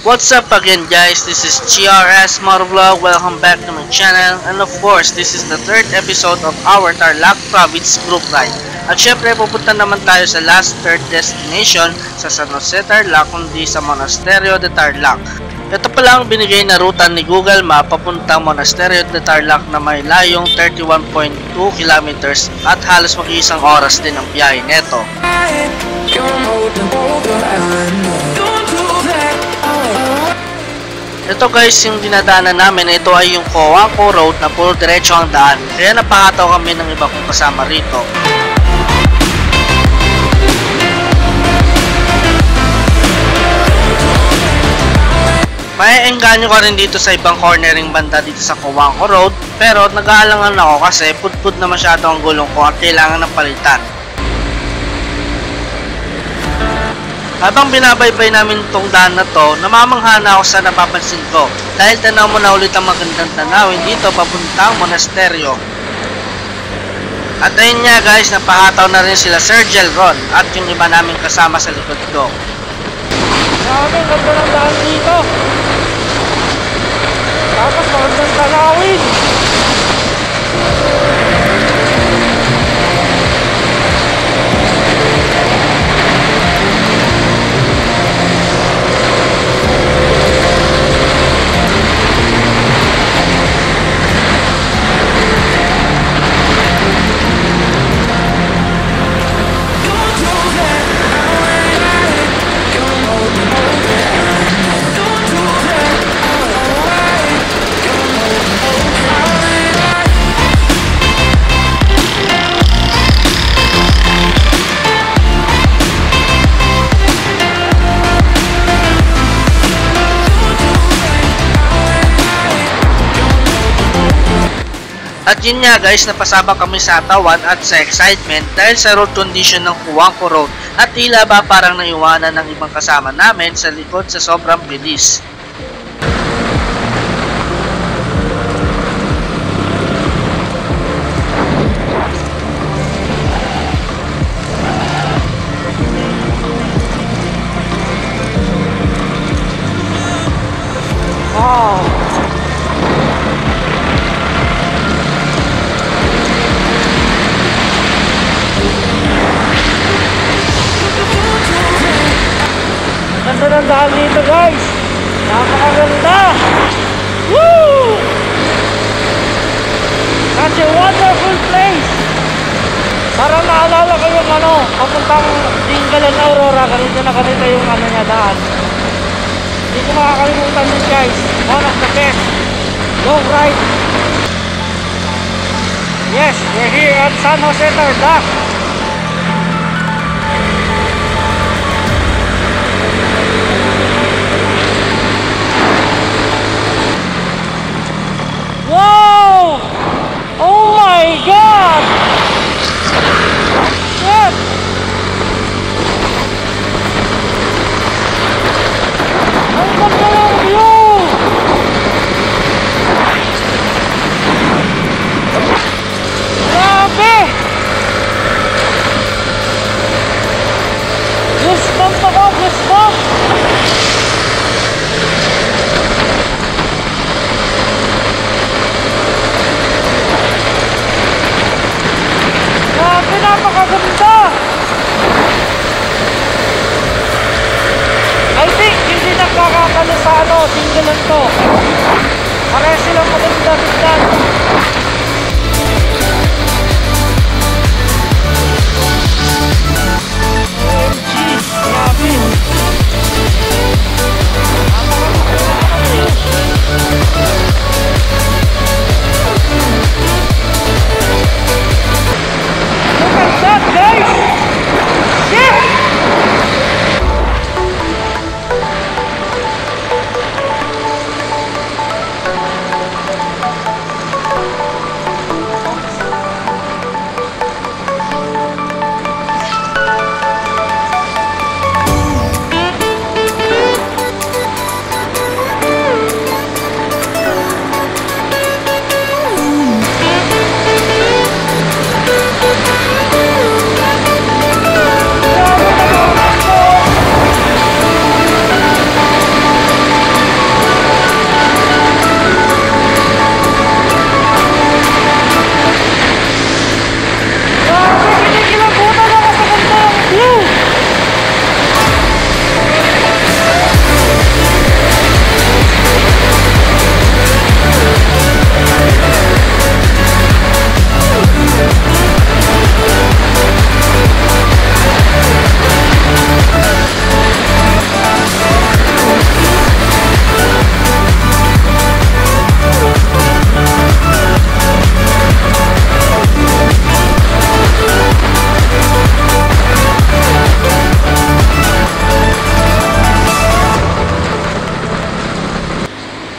What's up again guys, this is GRS Motovlog. Welcome back to my channel, and of course, this is the third episode of our Tarlac Province group ride. At syempre, pupunta naman tayo sa last third destination sa San Jose, Tarlac, kundi sa Monasterio de Tarlac. Ito pala ang binigay na ruta ni Google Map papuntang Monasterio de Tarlac na may layong 31.2 kilometers at halos mag-iisang oras din ang biyahe neto. Ito guys, yung dinadaanan namin, ito ay yung Coanco Road na puro diretso ang daan. Kaya napahataw kami ng iba kong kasama rito. Maiengganyo ka rin dito sa ibang cornering banda dito sa Coanco Road, pero nag-aalangan ako kasi pudpud na masyado ang gulong ko at kailangan ng palitan. Habang binabaybay namin itong daan na to, namamangha na ako sa napapansin ko dahil tanaw mo na ulit ang magandang tanawin dito papuntang monasteryo. At ayun nga guys, napahataw na rin sila Sir Jelron at yung iba namin kasama sa likod ko. Maraming ganda ng daan dito. Tapos magandang tanawin. At yun nga guys, napasabak kami sa atawan at sa excitement dahil sa road condition ng Coanco Road at tila ba parang naiwanan ng ibang kasama namin sa likod sa sobrang bilis. Wow! Ganda ng daan dito guys, napakaganda. Woo! Such a wonderful place. Parang naalala ko yung papuntang Dingalan Aurora, ganito na ganito yung niya daan. Hindi ko makakalimutan din guys, one of the best. Go right. Yes, we're here at San Jose Tarlac. Wow! Oh my God! Shit! Ang ganda ng view! Grabe! Goosebumps ako, goosebumps! Napakaganda! I think hindi nakakakalo sa Dingalan to. Pare silang maganda tignan.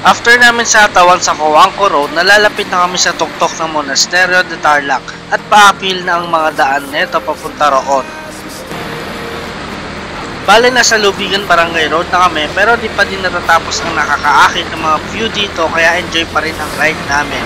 After namin sa atawan sa Coangco Road, nalalapit na kami sa tuktok ng Monasterio de Tarlac at paapil na ang mga daan neto papunta roon. Bale nasa Lubigan Barangay Road na kami pero di pa din natatapos ang nakakaakit ng mga view dito kaya enjoy pa rin ang ride namin.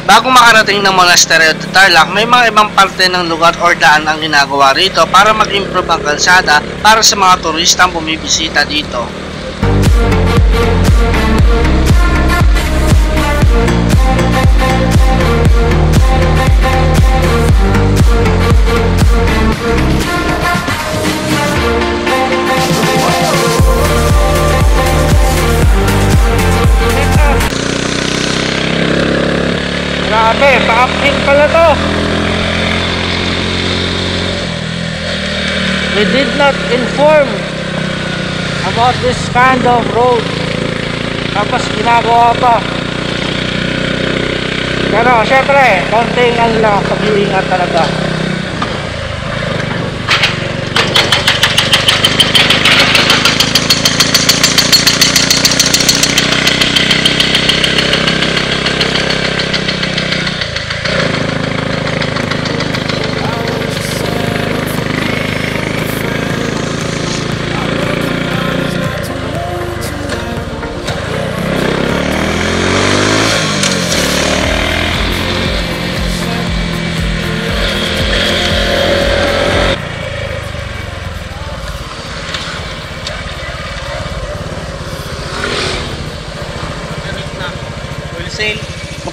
Bago makarating ng Monasterio de Tarlac, may mga ibang parte ng lugar or daan ang ginagawa rito para mag-improve ang kalsada para sa mga turistang bumibisita dito. Grabe, pa-uphill pala to. We did not inform about this kind of road. Tapos ginagawa pa. Pero syempre, konting ano lang, pag-iingat talaga.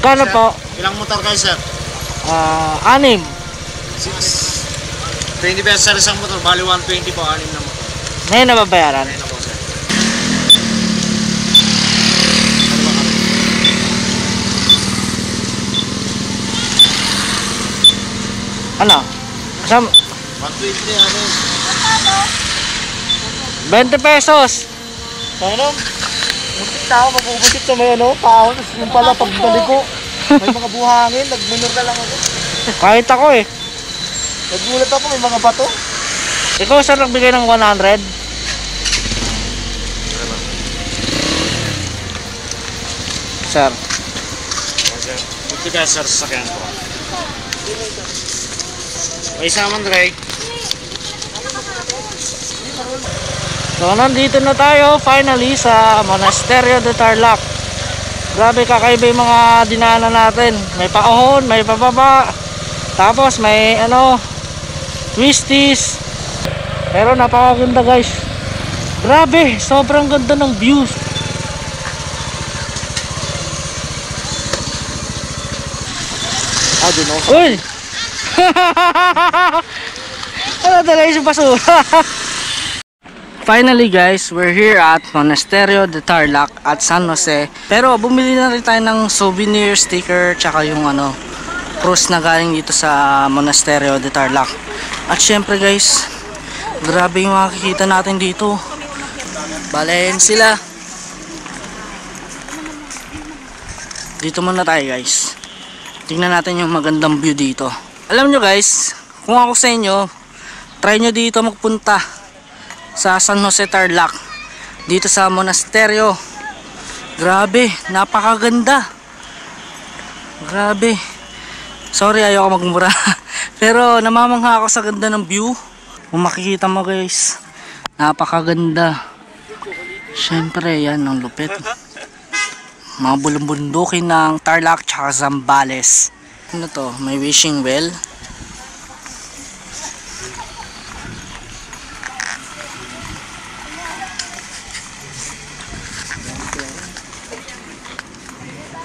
Magkano po? Ilang motor kayo, sir? 6. 20 pesos sa isang motor, bali 120 po, 6 na motor. Ngayon nababayaran? Ayun na po, sir. Ano? Kasama? 120 ano? 20 pesos. Ano? Muntik na ako, mabubusit sa may ano, paon. Yung pala, pagbalik ko, may mga buhangin, nagminor na lang ako. Kahit ako eh. Nagulat ako, may mga bato. Ikaw sir nagbigay ng 100? Sir. Okay. 50 pesos, sir, sa sakyan ko. May isa man, Dre. So nandito na tayo finally sa Monasterio de Tarlac. Grabe, kakaiba yung mga dinaanan natin. May paahon, may pababa, tapos may ano, twisties. Pero napakaganda guys. Grabe, sobrang ganda ng views. Uy! Ano talaga yung basura? Finally guys, we're here at Monasterio de Tarlac at San Jose. Pero bumili na rin tayo ng souvenir sticker tsaka yung ano, cruise na galing dito sa Monasterio de Tarlac. At syempre guys, grabe yung makikita natin dito. Balayan sila. Dito muna tayo guys. Tingnan natin yung magandang view dito. Alam nyo guys, kung ako sa inyo, try nyo dito magpunta sa San Jose Tarlac, dito sa Monasterio. Grabe, napakaganda. Grabe. Sorry, ayoko magmura. Pero namamangha ako sa ganda ng view. Kung makikita mo guys, napakaganda. Syempre, yan ang lupit. Mga bulumbundukin ng Tarlac tsaka Zambales. Ano to? May wishing well.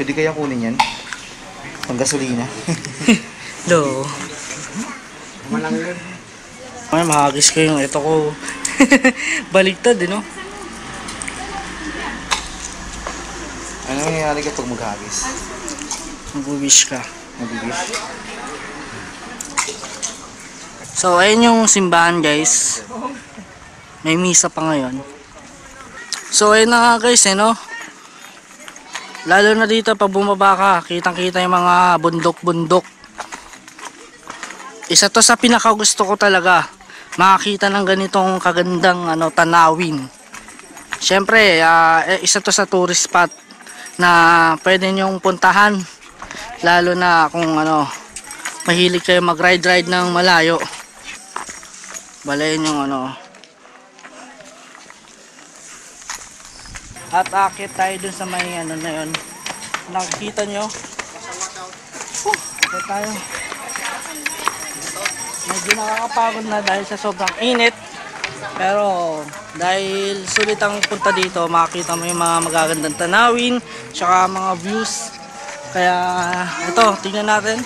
Pwede kayang kunin yan? Panggasolina. Do. Ay, mahagis ko yung ito ko. Baligtad, no? Ano nangyayari kapag maghagis? Mag-wish ka. Mag-wish? So, ayun yung simbahan, guys. May misa pa ngayon. So, ayun na nga, guys, no? Lalo na dito, pag bumaba ka, kitang-kita yung mga bundok-bundok. Isa to sa pinakagusto ko talaga. Makakita ng ganitong kagandang tanawin. Siyempre, isa to sa tourist spot na pwede nyong puntahan. Lalo na kung mahilig kayo mag-ride ng malayo. Balayin yung At akit tayo dun sa may na yun. Nakikita nyo. Akit tayo. Medyo nakakapagod na dahil sa sobrang init. Pero dahil sulit ang punta dito, makikita mo yung mga magagandang tanawin, tsaka mga views. Kaya ito, tingnan natin.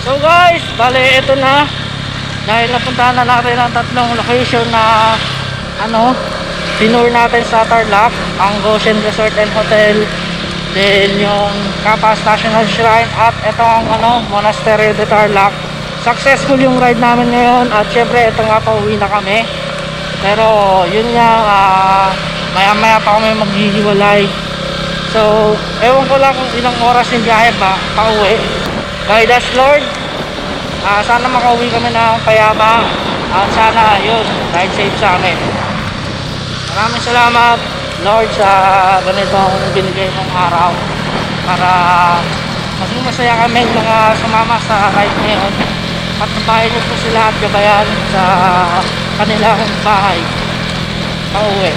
So guys, bale ito na. Dahil napuntahan na natin ang tatlong location na tinur natin sa Tarlac, ang Goshen Resort and Hotel, then yung Capas National Shrine, at ito ang Monasterio de Tarlac. Successful yung ride namin ngayon, at syempre ito nga, pauwi na kami. Pero yun nga, maya maya pa kami maghihiwalay. So ewan ko lang kung ilang oras yung biyahe ba pauwi. Guide us Lord, sana makauwi kami ng payapa, at sana yun, ride safe sa amin. Maraming salamat Lord sa ganitong binigay mong araw, para maging masaya kami mga sumama sa ride ngayon, at nabahin niyo po sila at gabayan sa kanilang bahay pauwi.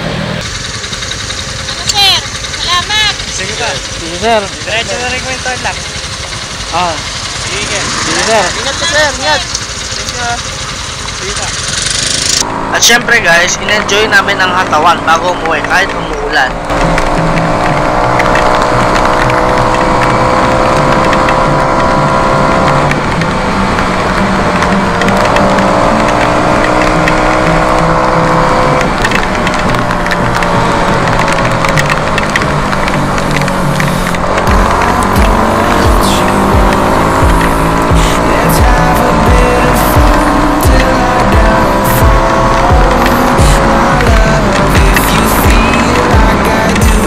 Sir, salamat. Sige ka. Sige sir. Diretso na rin ko yung Tarlac. Sige sir. Ingat ka sir, ingat! Sige ka. At syempre guys, in-enjoy namin ang hatawan bago umuwi kahit umuulan. If you feel like I do,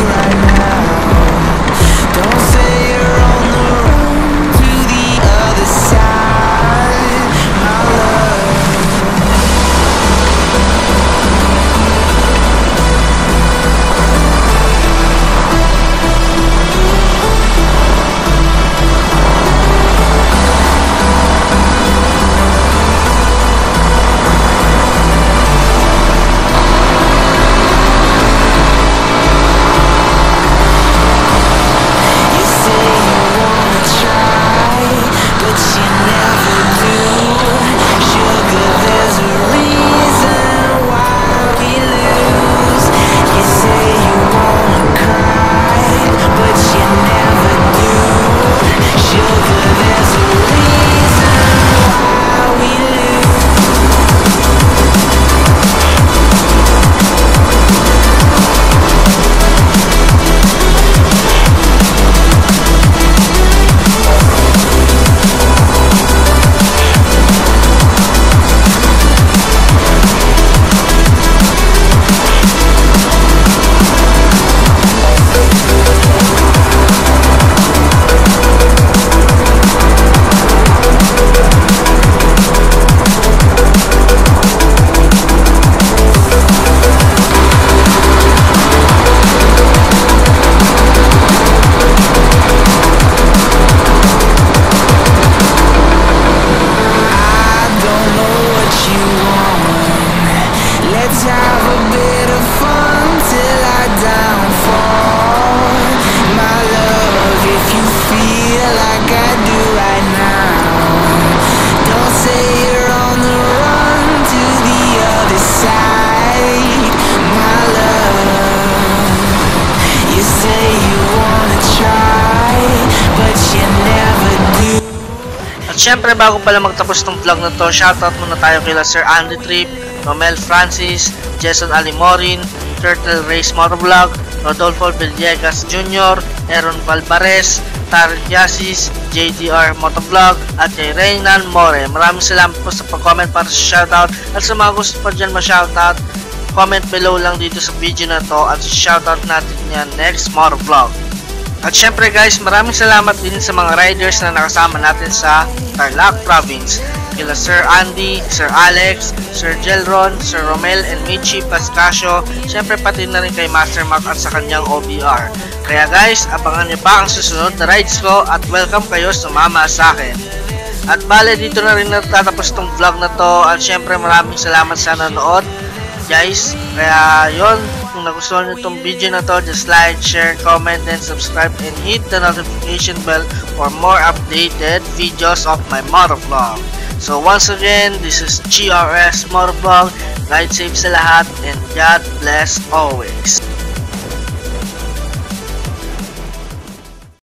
syempre bago pala magtapos tong vlog na to, shoutout muna tayo kila Sir Andy Trip, Romel Francis, Jason Alimorin, Turtle Race Motovlog, Rodolfo Villegas Jr., Aaron Valvarez, Tarek Yasis, JDR Motovlog, at kay Reynan More. Maraming salamat po sa pag-comment para sa shoutout, at sa mga gusto pa dyan ma-shoutout, comment below lang dito sa video na to at shoutout natin yan next Motovlog. At syempre guys, maraming salamat din sa mga riders na nakasama natin sa Tarlac Province. Kila Sir Andy, Sir Alex, Sir Jelron, Sir Romel and Michi Pascasio, syempre pati na rin kay Master Mark at sa kanyang OBR. Kaya guys, abangan nyo pa ang susunod na rides ko at welcome kayo sumama sa akin. At bale, dito na rin natatapos tong vlog na to at syempre maraming salamat sa nanood guys. Kaya yon, kung nagustuhan nyo itong video na to, just like, share, comment, and subscribe and hit the notification bell for more updated videos of my motovlog. So once again, this is GRS Motovlog. Ride safe sa lahat and God bless always.